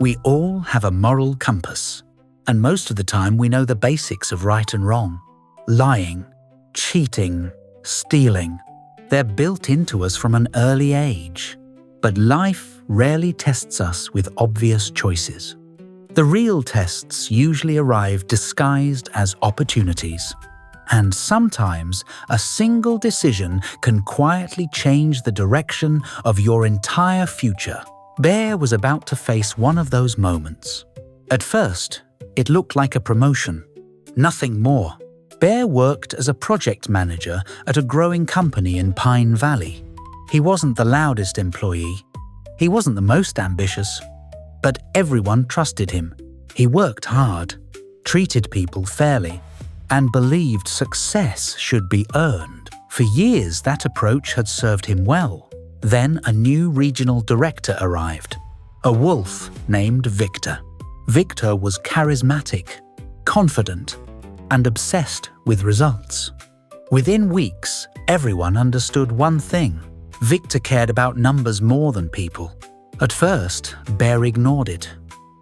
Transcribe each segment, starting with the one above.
We all have a moral compass, and most of the time we know the basics of right and wrong. Lying, cheating, stealing. They're built into us from an early age. But life rarely tests us with obvious choices. The real tests usually arrive disguised as opportunities. And sometimes a single decision can quietly change the direction of your entire future. Bear was about to face one of those moments. At first, it looked like a promotion. Nothing more. Bear worked as a project manager at a growing company in Pine Valley. He wasn't the loudest employee. He wasn't the most ambitious. But everyone trusted him. He worked hard, treated people fairly, and believed success should be earned. For years, that approach had served him well. Then a new regional director arrived, a wolf named Victor. Victor was charismatic, confident, and obsessed with results. Within weeks, everyone understood one thing. Victor cared about numbers more than people. At first, Bear ignored it.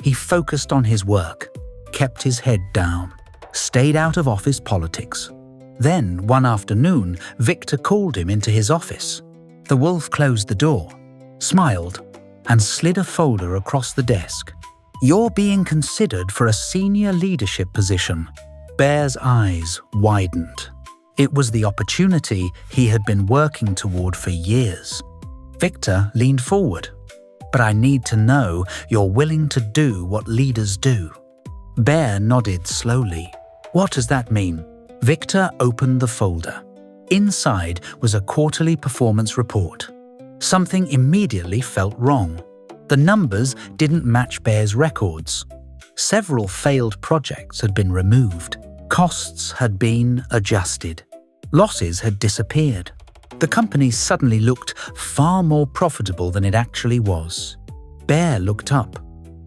He focused on his work, kept his head down, stayed out of office politics. Then, one afternoon, Victor called him into his office. The wolf closed the door, smiled, and slid a folder across the desk. "You're being considered for a senior leadership position." Bear's eyes widened. It was the opportunity he had been working toward for years. Victor leaned forward. "But I need to know you're willing to do what leaders do." Bear nodded slowly. "What does that mean?" Victor opened the folder. Inside was a quarterly performance report. Something immediately felt wrong. The numbers didn't match Bear's records. Several failed projects had been removed. Costs had been adjusted. Losses had disappeared. The company suddenly looked far more profitable than it actually was. Bear looked up.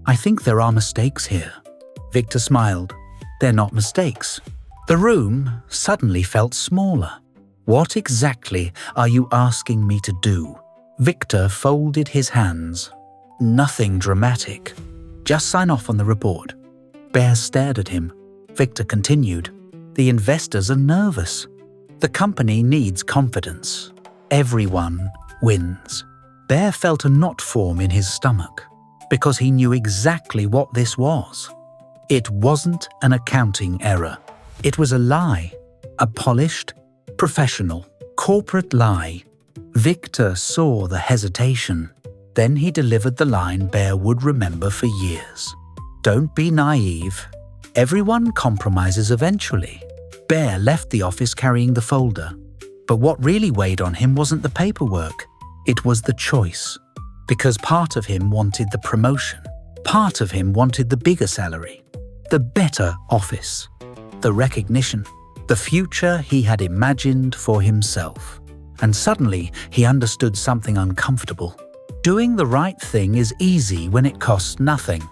"I think there are mistakes here." Victor smiled. "They're not mistakes." The room suddenly felt smaller. "What exactly are you asking me to do?" Victor folded his hands. "Nothing dramatic. Just sign off on the report." Bear stared at him. Victor continued. "The investors are nervous. The company needs confidence. Everyone wins." Bear felt a knot form in his stomach because he knew exactly what this was. It wasn't an accounting error. It was a lie, a polished, professional, corporate lie. Victor saw the hesitation. Then he delivered the line Bear would remember for years. "Don't be naive. Everyone compromises eventually." Bear left the office carrying the folder. But what really weighed on him wasn't the paperwork. It was the choice. Because part of him wanted the promotion. Part of him wanted the bigger salary, the better office, the recognition, the future he had imagined for himself. And suddenly, he understood something uncomfortable. Doing the right thing is easy when it costs nothing.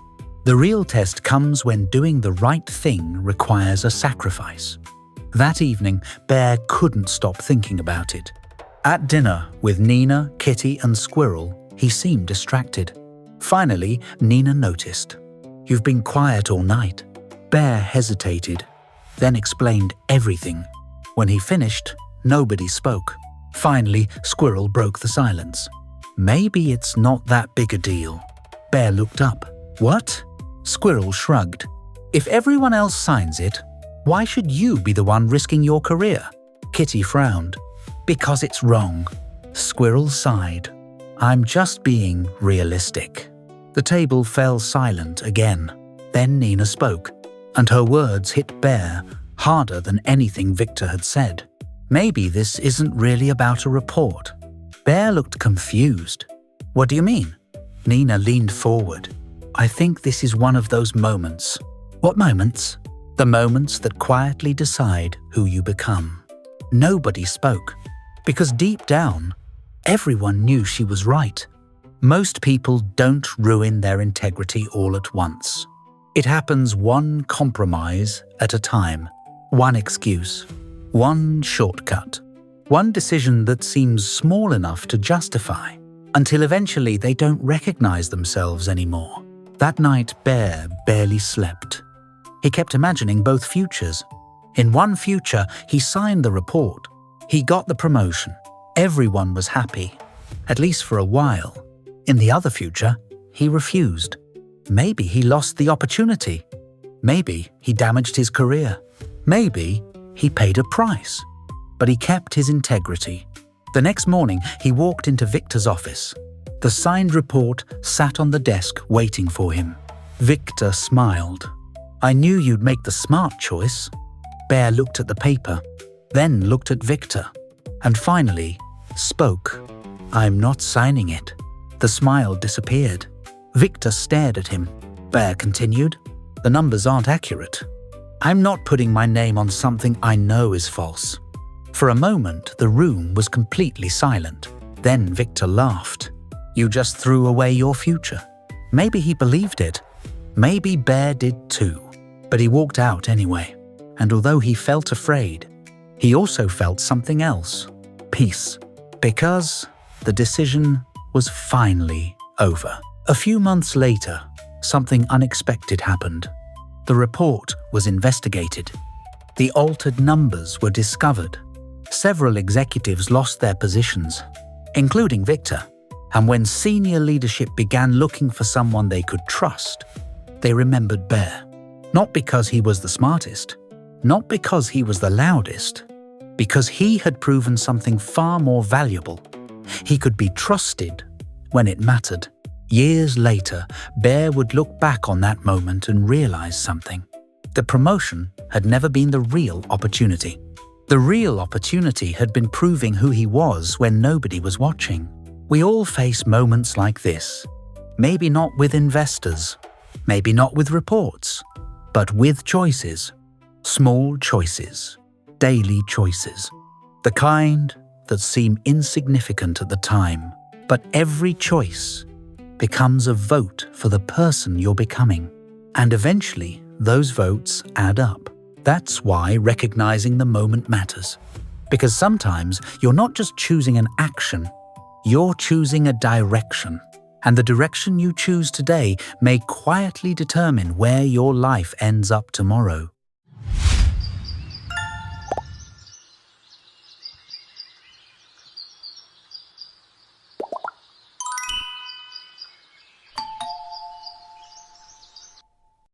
The real test comes when doing the right thing requires a sacrifice. That evening, Bear couldn't stop thinking about it. At dinner with Nina, Kitty, and Squirrel, he seemed distracted. Finally, Nina noticed. "You've been quiet all night." Bear hesitated, then explained everything. When he finished, nobody spoke. Finally, Squirrel broke the silence. "Maybe it's not that big a deal." Bear looked up. "What?" Squirrel shrugged. "If everyone else signs it, why should you be the one risking your career?" Kitty frowned. "Because it's wrong." Squirrel sighed. "I'm just being realistic." The table fell silent again. Then Nina spoke, and her words hit Bear harder than anything Victor had said. "Maybe this isn't really about a report." Bear looked confused. "What do you mean?" Nina leaned forward. "I think this is one of those moments." "What moments?" "The moments that quietly decide who you become." Nobody spoke, because deep down, everyone knew she was right. Most people don't ruin their integrity all at once. It happens one compromise at a time, one excuse, one shortcut, one decision that seems small enough to justify, until eventually they don't recognize themselves anymore. That night, Bear barely slept. He kept imagining both futures. In one future, he signed the report. He got the promotion. Everyone was happy, at least for a while. In the other future, he refused. Maybe he lost the opportunity. Maybe he damaged his career. Maybe he paid a price. But he kept his integrity. The next morning, he walked into Victor's office. The signed report sat on the desk waiting for him. Victor smiled. "I knew you'd make the smart choice." Bear looked at the paper, then looked at Victor, and finally spoke. "I'm not signing it." The smile disappeared. Victor stared at him. Bear continued, "The numbers aren't accurate. I'm not putting my name on something I know is false." For a moment, the room was completely silent. Then Victor laughed. "You just threw away your future." Maybe he believed it. Maybe Bear did too. But he walked out anyway. And although he felt afraid, he also felt something else. Peace. Because the decision was finally over. A few months later, something unexpected happened. The report was investigated. The altered numbers were discovered. Several executives lost their positions, including Victor. And when senior leadership began looking for someone they could trust, they remembered Bear. Not because he was the smartest, not because he was the loudest, because he had proven something far more valuable. He could be trusted when it mattered. Years later, Bear would look back on that moment and realize something. The promotion had never been the real opportunity. The real opportunity had been proving who he was when nobody was watching. We all face moments like this. Maybe not with investors, maybe not with reports, but with choices. Small choices, daily choices. The kind that seem insignificant at the time, but every choice becomes a vote for the person you're becoming. And eventually, those votes add up. That's why recognizing the moment matters. Because sometimes you're not just choosing an action, you're choosing a direction. And the direction you choose today may quietly determine where your life ends up tomorrow.